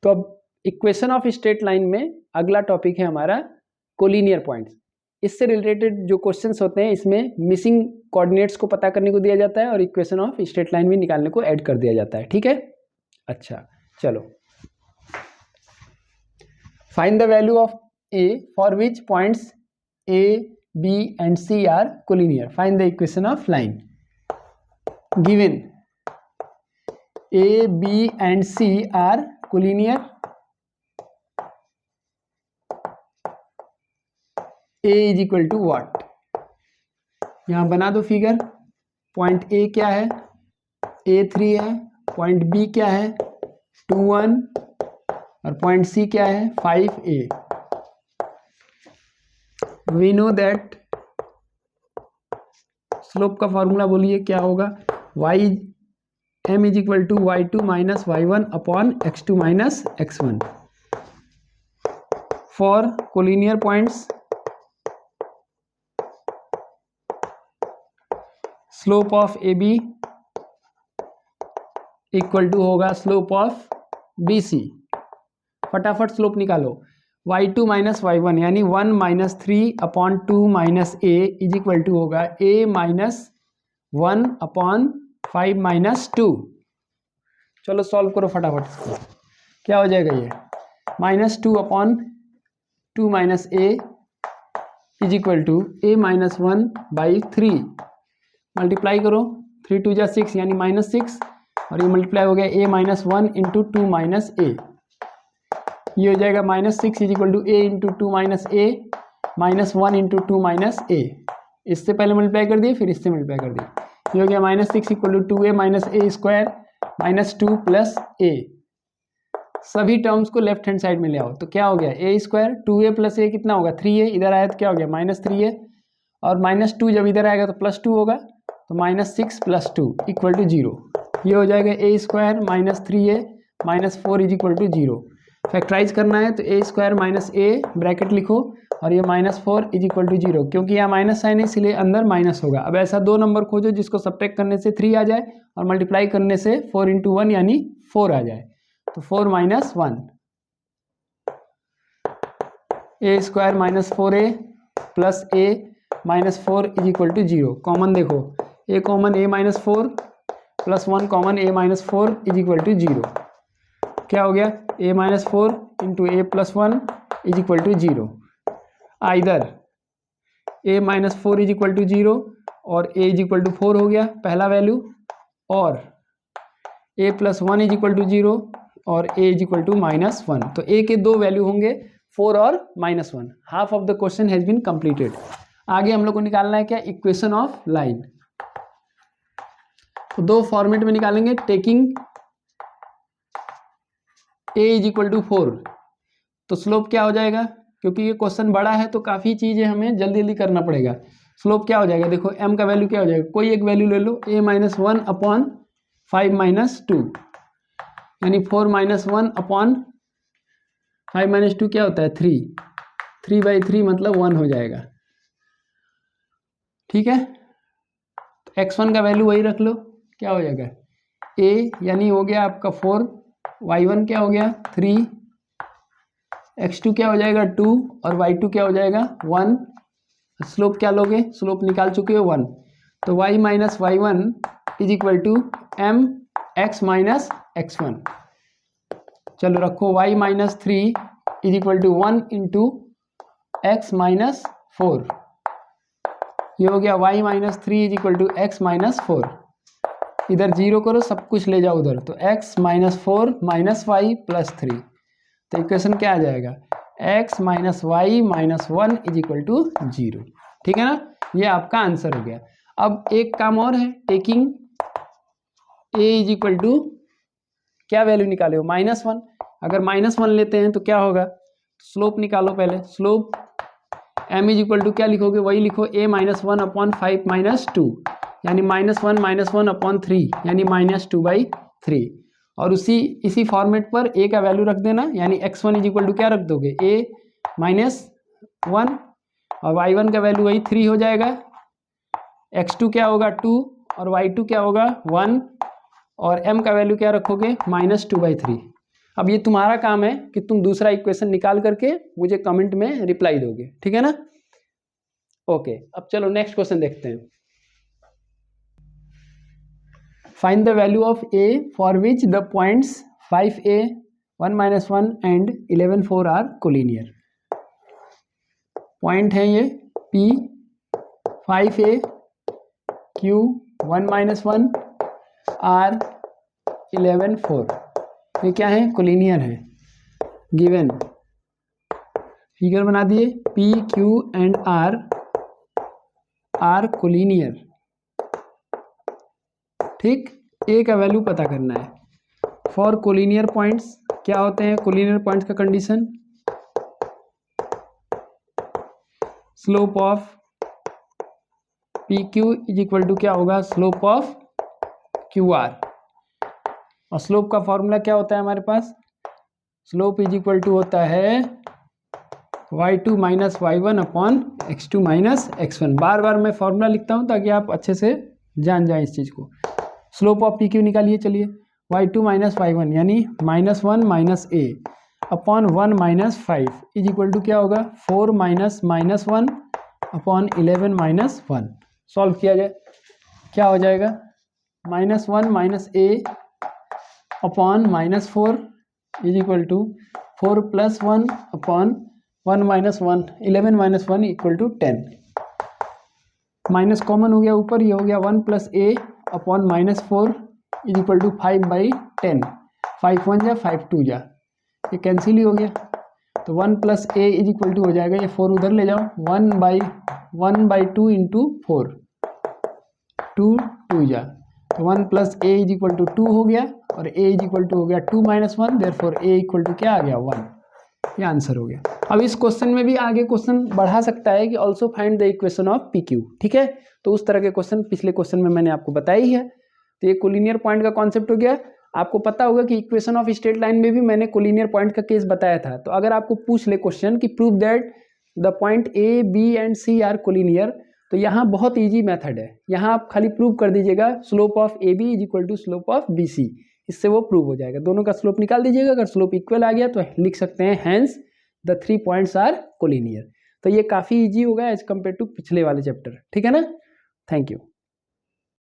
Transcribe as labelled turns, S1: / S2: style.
S1: तो अब equation of straight line में अगला टॉपिक है हमारा कोलिनियर पॉइंट्स। इससे रिलेटेड जो क्वेश्चंस होते हैं इसमें मिसिंग कोऑर्डिनेट्स को पता करने को दिया जाता है और इक्वेशन ऑफ स्ट्रेट लाइन भी निकालने को ऐड कर दिया जाता है। ठीक है, अच्छा चलो, find the value of A for which points A B and C are collinear. Find the equation of line given A B and C are collinear, A is equal to what. यहाँ बना दो figure. Point A क्या है, A3 है। Point B क्या है, 2 1, और point सी क्या है, 5A। We know that slope का फॉर्मूला बोलिए क्या होगा, y m is equal to y2 minus y1 upon x2 minus x1 for collinear points. Slope of A B equal to होगा स्लोप ऑफ बी सी। फटाफट slope निकालो। y2 minus y1 यानी 1 minus 3 upon 2 minus a is equal to होगा a minus 1 upon 5 minus 2। चलो solve करो फटाफट इसको। क्या हो जाएगा ये, minus 2 upon 2 minus a is equal to a minus 1 by 3। Multiply करो, 3 2 जा 6 यानी माइनस 6, और ये मल्टीप्लाई हो गया a minus 1 into 2 minus a। ये हो जाएगा minus 6 is equal to a into 2 minus a minus 1 into 2 minus a। इससे पहले मल्टीप्लाई कर दिए, फिर इससे मल्टीप्लाई कर दिए। ये हो गया minus 6 equal to 2a minus a square minus 2 plus a। सभी टर्म्स को लेफ्ट हैंड साइड में ले आओ तो क्या हो गया, a square 2a plus a कितना होगा 3a। इधर आया तो क्या हो गया माइनस 3a, और माइनस 2 जब इधर आएगा तो प्लस 2 होगा, तो माइनस 6 प्लस 2 इक्वल टू 0। ये हो जाएगा a square minus 3a minus 4 is equal to 0। Factorise करना है तो a square minus a bracket लिखो, और ये माइनस 4 इज इक्वल टू 0। क्योंकि यहाँ माइनस साइन है इसलिए अंदर माइनस होगा। अब ऐसा दो नंबर खोजो जिसको सब्ट्रैक्ट करने से 3 आ जाए और मल्टीप्लाई करने से 4 इंटू 1 यानी 4 आ जाए। तो 4 minus 1, a square minus 4a plus a minus 4 is equal to 0। Common देखो, a common a minus 4 plus 1 common a minus 4 is equal to 0। क्या हो गया, a minus 4 into a plus 1 is equal to 0। Either a minus 4 is equal to 0 और a is equal to 4 हो गया पहला value, और a plus 1 is equal to 0 और a is equal to minus 1। तो a के दो वैल्यू होंगे 4 और minus 1। Half of the question has been completed. आगे हम लोग को निकालना है क्या, इक्वेशन ऑफ लाइन। तो दो फॉर्मेट में निकालेंगे, taking a is equal to 4। तो स्लोप क्या हो जाएगा, क्योंकि ये क्वेश्चन बड़ा है तो काफ़ी चीज़ें हमें जल्दी जल्दी करना पड़ेगा। स्लोप क्या हो जाएगा, देखो m का वैल्यू क्या हो जाएगा, कोई एक वैल्यू ले लो, a माइनस 1 अपॉन 5 माइनस 2 यानी 4 माइनस 1 अपॉन 5 माइनस 2 क्या होता है 3। 3 बाई 3 मतलब 1 हो जाएगा। ठीक है, तो x1 का वैल्यू वही रख लो, क्या हो जाएगा a यानी हो गया आपका 4, y1 क्या हो गया 3, x2 क्या हो जाएगा 2 और y2 क्या हो जाएगा 1। स्लोप क्या लोगे, स्लोप निकाल चुके हो 1। तो y minus y1 is equal to m x minus x1। चलो रखो, y minus 3 is equal to 1 into x minus 4। ये हो गया y minus 3 is equal to x minus 4। इधर 0 करो, सब कुछ ले जाओ उधर, तो x minus 4 minus y plus 3। तो इक्वेशन क्या आ जाएगा, x minus y minus 1 is equal to 0। ठीक है ना, ये आपका आंसर हो गया। अब एक काम और है, taking a is equal to क्या वैल्यू निकाले हो माइनस 1। अगर माइनस 1 लेते हैं तो क्या होगा, स्लोप निकालो पहले। Slope m is equal to क्या लिखोगे, वही लिखो a माइनस 1 अपॉन 5 माइनस 2 यानी माइनस 1 अपॉन 3 यानी माइनस 2 बाई 3। और इसी फॉर्मेट पर a का वैल्यू रख देना, यानी x1 इज इक्वल टू क्या रख दोगे a माइनस 1 और y1 का वैल्यू वही 3 हो जाएगा। x2 क्या होगा 2 और y2 क्या होगा 1 और m का वैल्यू क्या रखोगे माइनस 2 बाई 3। अब ये तुम्हारा काम है कि तुम दूसरा इक्वेशन निकाल करके मुझे कमेंट में रिप्लाई दोगे, ठीक है ना। ओके, अब चलो नेक्स्ट क्वेश्चन देखते हैं। Find the value of a for which the points 5a, 1 - 1 and 11 4 are collinear. Point है ये p, 5a, q, 1 - 1, r, 11 4, ये क्या है, कोलिनियर है। गिवन फिगर बना दिए, p, q and r are collinear, ठीक। a का वैल्यू पता करना है। फॉर कोलिनियर पॉइंट्स क्या होते हैं, कोलिनियर पॉइंट्स का condition, slope of P Q is equal to क्या होगा, स्लोप ऑफ क्यू आर। और स्लोप का फॉर्मूला क्या होता है हमारे पास, स्लोप इज इक्वल टू होता है y2 - y1 upon x2 - x1। बार बार मैं फॉर्मूला लिखता हूँ ताकि आप अच्छे से जान जाएं इस चीज़ को। स्लोप ऑफ पी क्यू निकालिए, चलिए y2 - y1 यानी -1 - a upon 1 - 5 is equal to क्या होगा, 4 - 1 अपॉन 11 - 1। सॉल्व किया जाए, क्या हो जाएगा, -1 - a upon -4 is equal to 4 + 1 upon 1 - 1, 11 - 1 equal to 10। Minus common हो गया ऊपर, ये हो गया 1 + a upon -4 is equal to 5/10। 5 1 जा 5 2 जा, ये कैंसिल ही हो गया। तो 1 + a इज इक्वल टू हो जाएगा, ये 4 उधर ले जाओ, 1/2 इंटू 4, 2 2 जा, तो 1 + a इज इक्वल टू 2 हो गया, और a इज इक्वल टू हो गया 2 - 1, देयरफॉर a इक्वल टू क्या आ गया, 1। ये आंसर हो गया। अब इस क्वेश्चन में भी आगे क्वेश्चन बढ़ा सकता है कि also find the equation of P Q, ठीक है। तो उस तरह के क्वेश्चन पिछले क्वेश्चन में मैंने आपको बताया ही है। तो ये कोलिनियर पॉइंट का कॉन्सेप्ट हो गया। आपको पता होगा कि इक्वेशन ऑफ स्ट्रेट लाइन में भी मैंने कोलिनियर पॉइंट का केस बताया था। तो अगर आपको पूछ ले क्वेश्चन कि prove that the point A, B and C are collinear, तो यहाँ बहुत ईजी मेथड है। यहाँ आप खाली प्रूव कर दीजिएगा slope of A B is equal to slope of B C, इससे वो प्रूव हो जाएगा। दोनों का स्लोप निकाल दीजिएगा, अगर स्लोप इक्वल आ गया तो लिख सकते हैं hence the 3 points are collinear. तो ये काफ़ी इजी होगा एज कम्पेयर टू पिछले वाले चैप्टर, ठीक है ना। Thank you.